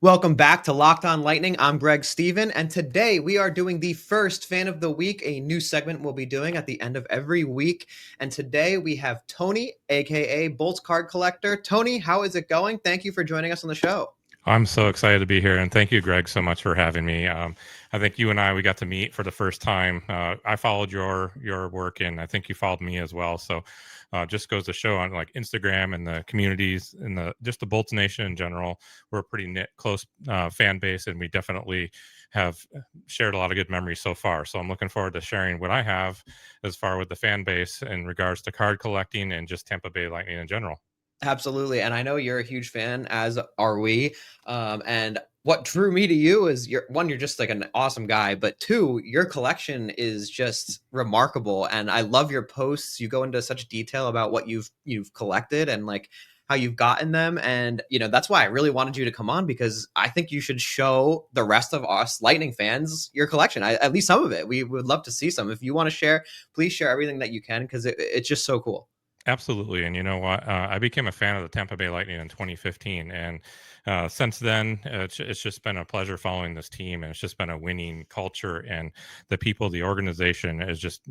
Welcome back to Locked On Lightning. I'm Greg Steven, and today we are doing the first Fan of the Week, a new segment we'll be doing at the end of every week. And today we have Tony, aka Bolts Card Collector. Tony, how is it going? Thank you for joining us on the show. I'm so excited to be here, and thank you, Greg, so much for having me. I think you and we got to meet for the first time. I followed your work, and I think you followed me as well. So, just goes to show on like Instagram and the communities and the just the Bolts Nation in general, we're a pretty knit, close fan base, and we definitely have shared a lot of good memories so far. So I'm looking forward to sharing what I have as far with the fan base in regards to card collecting and just Tampa Bay Lightning in general. Absolutely. And I know you're a huge fan, as are we. And what drew me to you is you're just like an awesome guy, but two, your collection is just remarkable. And I love your posts. You go into such detail about what you've collected and like how you've gotten them. And that's why I really wanted you to come on, because I think you should show the rest of us Lightning fans your collection. At least some of it. We would love to see some. If you want to share, please share everything that you can, because it's just so cool. Absolutely. And you know what? I became a fan of the Tampa Bay Lightning in 2015. And since then, it's just been a pleasure following this team. And it's just been a winning culture. And the people, the organization is just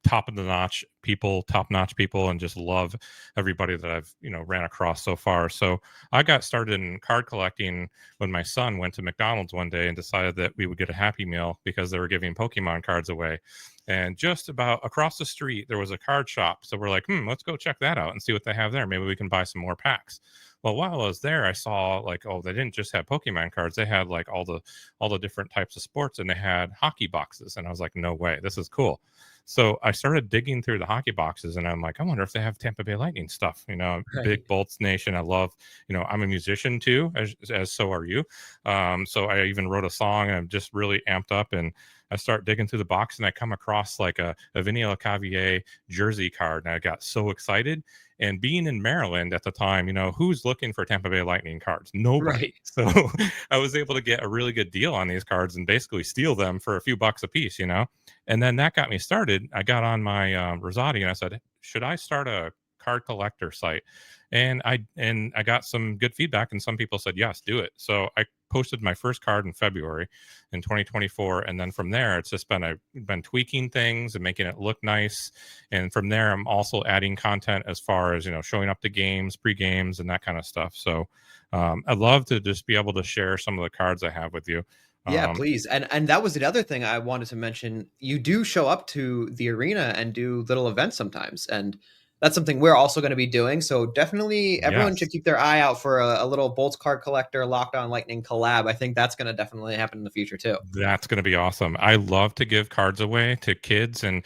top of the notch people, top notch people, and just love everybody that I've, ran across so far. So I got started in card collecting when my son went to McDonald's one day and decided that we would get a Happy Meal because they were giving Pokemon cards away. And just about across the street, there was a card shop. So we're like, let's go check that out and see what they have there. Maybe we can buy some more packs. Well, while I was there, I saw like, oh, they didn't just have Pokemon cards. They had like all the different types of sports, and they had hockey boxes. And I was like, no way, this is cool. So I started digging through the hockey boxes, and I'm like, I wonder if they have Tampa Bay Lightning stuff. Right. Big Bolts Nation. I love, I'm a musician too, as so are you. So I even wrote a song, and I'm just really amped up. And I start digging through the box, and I come across like a Vinny LeCavier jersey card, and I got so excited. And being in Maryland at the time, who's looking for Tampa Bay Lightning cards? Nobody. Right. So I was able to get a really good deal on these cards and basically steal them for a few bucks a piece. And then that got me started. I got on my Rosati, and I said, should I start a card collector site? And I got some good feedback, and some people said yes, do it. So I posted my first card in February in 2024, and then from there it's just I've been tweaking things and making it look nice. And from there I'm also adding content as far as showing up to games, pre-games, and that kind of stuff. So I'd love to just be able to share some of the cards I have with you. Yeah, um, please. And that was the other thing I wanted to mention. You do show up to the arena and do little events sometimes. And that's something we're also going to be doing. So definitely everyone should yes. keep their eye out for a little Bolts card collector Locked On Lightning collab. I think that's going to definitely happen in the future too. That's going to be awesome. I love to give cards away to kids and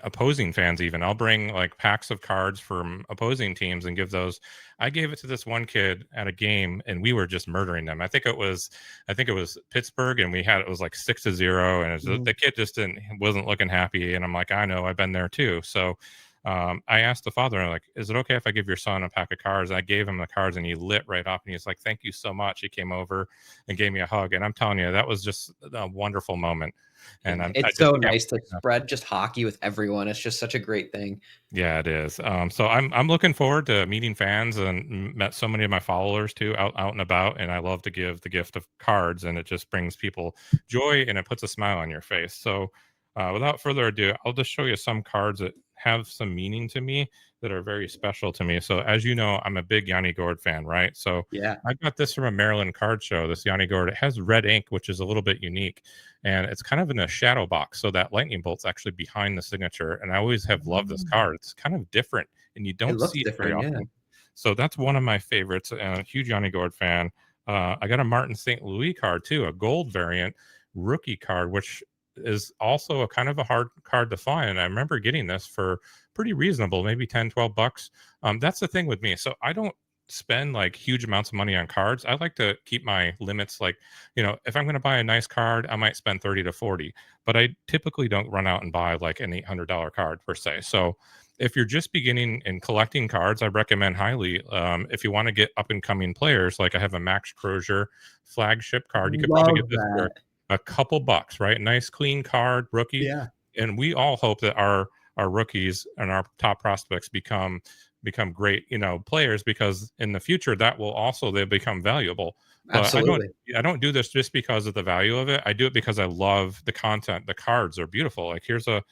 opposing fans even. I'll bring like packs of cards from opposing teams and give those. I gave it to this one kid at a game, and we were just murdering them. I think it was Pittsburgh, and it was like 6-0, and Mhm. the kid just wasn't looking happy. And I'm like, I know, I've been there too. So I asked the father, I'm like, is it okay if I give your son a pack of cards? I gave him the cards, and he lit right up, and he's like, thank you so much. He came over and gave me a hug. And I'm telling you, that was just a wonderful moment. And Yeah, I it's just so can't nice to wait. spread just hockey with everyone. It's just such a great thing. Yeah, it is. So I'm looking forward to meeting fans, and met so many of my followers too out and about. And I love to give the gift of cards, and it just brings people joy, and it puts a smile on your face. So without further ado, I'll just show you some cards that have some meaning to me, that are very special to me. So as you know, I'm a big Yanni Gord fan, right? So Yeah. I got this from a Maryland card show. This Yanni Gord, it has red ink, which is a little bit unique, and it's kind of in a shadow box, so that lightning bolt's actually behind the signature. And I always have loved this Mm. card. It's kind of different, and you It don't looks see it very different. Yeah. often. So that's one of my favorites. A huge Yanni Gord fan. I got a Martin St. Louis card too, a gold variant rookie card, which is also a kind of a hard card to find. And I remember getting this for pretty reasonable, maybe 10, 12 bucks. That's the thing with me. So I don't spend like huge amounts of money on cards. I like to keep my limits, like, if I'm going to buy a nice card, I might spend 30 to 40, but I typically don't run out and buy like an $800 card per se. So if you're just beginning in collecting cards, I recommend highly, if you want to get up and coming players, like I have a Max Crozier flagship card, you could probably get Love this for that. a couple bucks, right? Nice clean card, rookie. Yeah. And we all hope that our rookies and our top prospects become become great, players, because in the future that will also they become valuable. But Absolutely. I don't do this just because of the value of it. I do it because I love the content. The cards are beautiful. Like here's a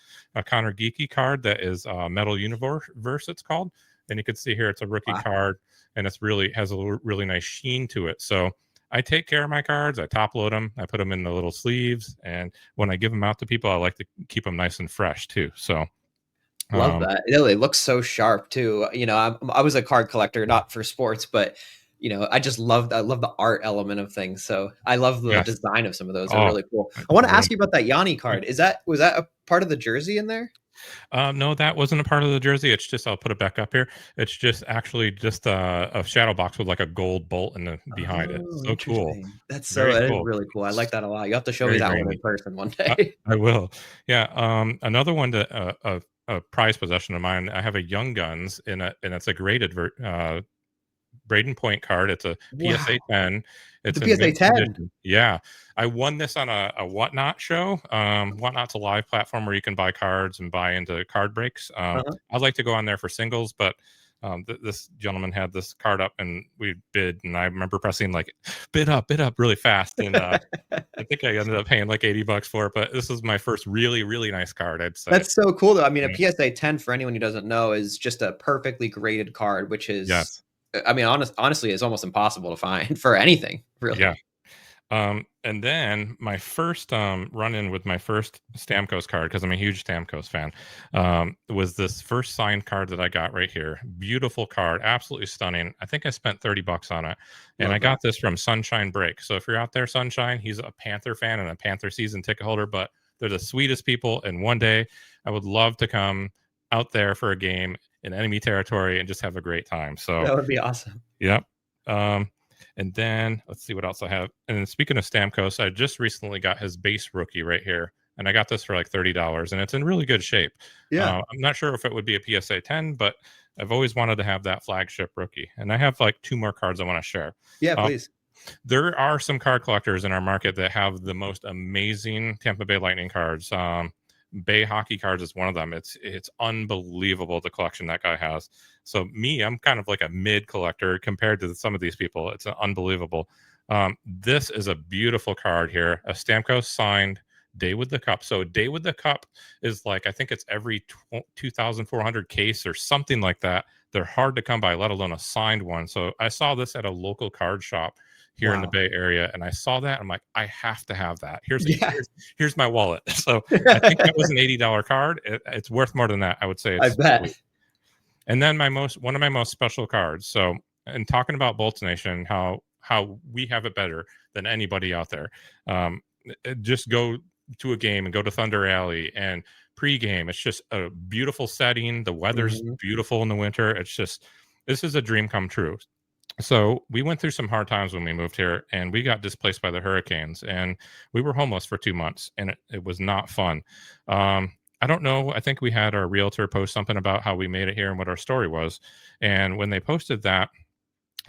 Connor Geeky card that is Metal Universe, it's called. And you can see here it's a rookie Wow. card, and it's really has a really nice sheen to it. So I take care of my cards. I top load them. I put them in the little sleeves, and when I give them out to people, I like to keep them nice and fresh too. So, Love um, that. It looks so sharp too. I was a card collector, not for sports, but I love the art element of things. So I love the yes. design of some of those. They're Oh, really cool. I want to we're ask you about that Yanni card. Was that a part of the jersey in there? No, that wasn't a part of the jersey. It's just I'll put it back up here. It's just actually just a shadow box with like a gold bolt in the behind it. Oh, So cool, interesting. That very is cool. really cool. I like that a lot. You have to show me Very that one in grainy. person one I, day. I will. Yeah. Another one that a prized possession of mine. I have a Young Guns and it's a graded Braden Point card. It's a PSA Wow. 10. The It's in PSA mint 10. condition. Yeah. I won this on a Whatnot show. Whatnot's a live platform where you can buy cards and buy into card breaks. Uh-huh. I'd like to go on there for singles, but this gentleman had this card up and we bid. And I remember pressing like bid up really fast. And I think I ended up paying like $80 for it. But this is my first really, really nice card, I'd say. That's so cool, though. I mean, a Yeah. PSA 10, for anyone who doesn't know, is just a perfectly graded card, which is, Yes. I mean, honestly, is almost impossible to find for anything, Yeah. really. And then my first run in with my first Stamkos card, because I'm a huge Stamkos fan, was this first signed card that I got right here. Beautiful card, absolutely stunning. I think I spent $30 on it, and I Love that. got this from Sunshine Break. So if you're out there, Sunshine, he's a Panther fan and a Panther season ticket holder, but they're the sweetest people. And one day, I would love to come out there for a game in enemy territory and just have a great time. So That would be awesome. yep. Um, and then let's see what else I have. And then speaking of Stamkos, I just recently got his base rookie right here, and I got this for like $30, and it's in really good shape. Yeah. I'm not sure if it would be a PSA 10, but I've always wanted to have that flagship rookie. And I have like two more cards I want to share. Yeah, Uh, please. there are some card collectors in our market that have the most amazing Tampa Bay Lightning cards. Bay hockey cards is one of them. It's unbelievable the collection that guy has. So me, I'm kind of like a mid collector compared to some of these people. It's unbelievable. This is a beautiful card here, a Stamkos signed Day with the Cup. So Day with the Cup is like I think it's every 2,400 case or something like that. They're hard to come by, let alone a signed one. So I saw this at a local card shop here in the Wow. Bay Area, and I saw that. I'm like, I have to have that. Yeah. Here's my wallet. So I think that was an $80 card. It's worth more than that. I would say I it's bet. and then one of my most special cards. So, and talking about Bolts Nation, how we have it better than anybody out there. Just go to a game and go to Thunder Alley and pregame. It's just a beautiful setting. The weather's Mhm. beautiful in the winter. It's just this is a dream come true. So we went through some hard times when we moved here, and we got displaced by the hurricanes, and we were homeless for 2 months, and it was not fun. I don't know. I think we had our realtor post something about how we made it here and what our story was. And when they posted that,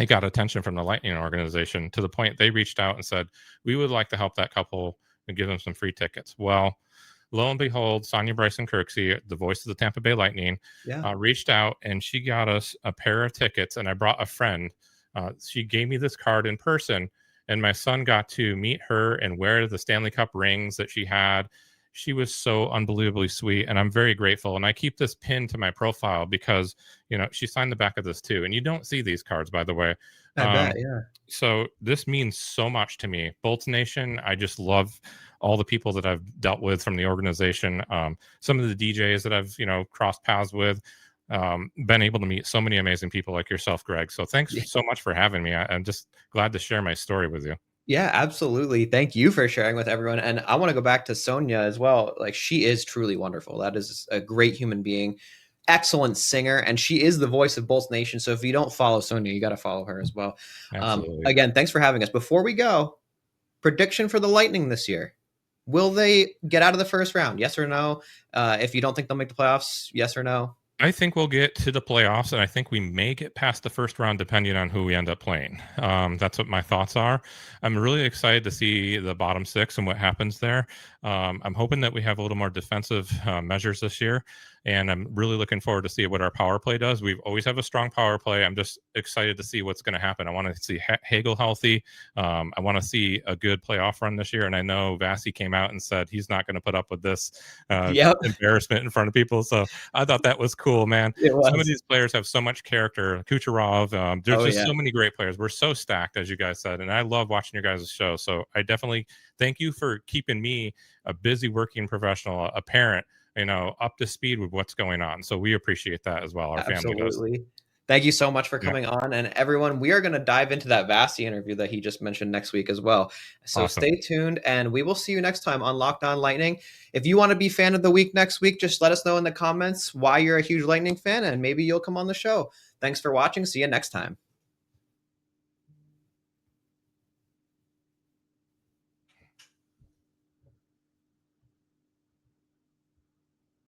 it got attention from the Lightning organization to the point they reached out and said, we would like to help that couple and give them some free tickets. Well, lo and behold, Sonia Bryson Kirksey, the voice of the Tampa Bay Lightning, Yeah. reached out and she got us a pair of tickets. And I brought a friend. She gave me this card in person, and my son got to meet her and wear the Stanley Cup rings that she had. She was so unbelievably sweet, and I'm very grateful. And I keep this pinned to my profile because she signed the back of this too. And you don't see these cards, by the way. I bet, Um, yeah. so this means so much to me. Bolts Nation, I just love all the people that I've dealt with from the organization. Some of the DJs that I've crossed paths with. Been able to meet so many amazing people like yourself, Greg. So thanks Yeah. so much for having me. I'm just glad to share my story with you. Yeah, absolutely. Thank you for sharing with everyone. And I want to go back to Sonia as well. Like, she is truly wonderful. That is a great human being, excellent singer, and she is the voice of Bolts Nation. So if you don't follow Sonia, you got to follow her as well. Absolutely. Again, thanks for having us. Before we go, prediction for the Lightning this year. Will they get out of the first round? Yes or no? If you don't think they'll make the playoffs, yes or no? I think we'll get to the playoffs, and I think we may get past the first round depending on who we end up playing. That's what my thoughts are. I'm really excited to see the bottom six and what happens there. I'm hoping that we have a little more defensive measures this year, and I'm really looking forward to see what our power play does. We've always have a strong power play. I'm just excited to see what's going to happen. I want to see Hagel healthy. I want to see a good playoff run this year, and I know Vasi came out and said he's not going to put up with this Yep, embarrassment in front of people. So I thought that was cool, man. it Some of was. these players have so much character. Kucherov, there's Oh just yeah. so many great players. We're so stacked, as you guys said, and I love watching your guys' show. So I definitely thank you for keeping me, a busy working professional, a parent, up to speed with what's going on. So we appreciate that as well. Our family does. Absolutely. Thank you so much for Yeah, coming on. And everyone, we are going to dive into that Vasti interview that he just mentioned next week as well. So awesome. stay tuned and we will see you next time on Locked On Lightning. If you want to be fan of the week next week, just let us know in the comments why you're a huge Lightning fan and maybe you'll come on the show. Thanks for watching. See you next time.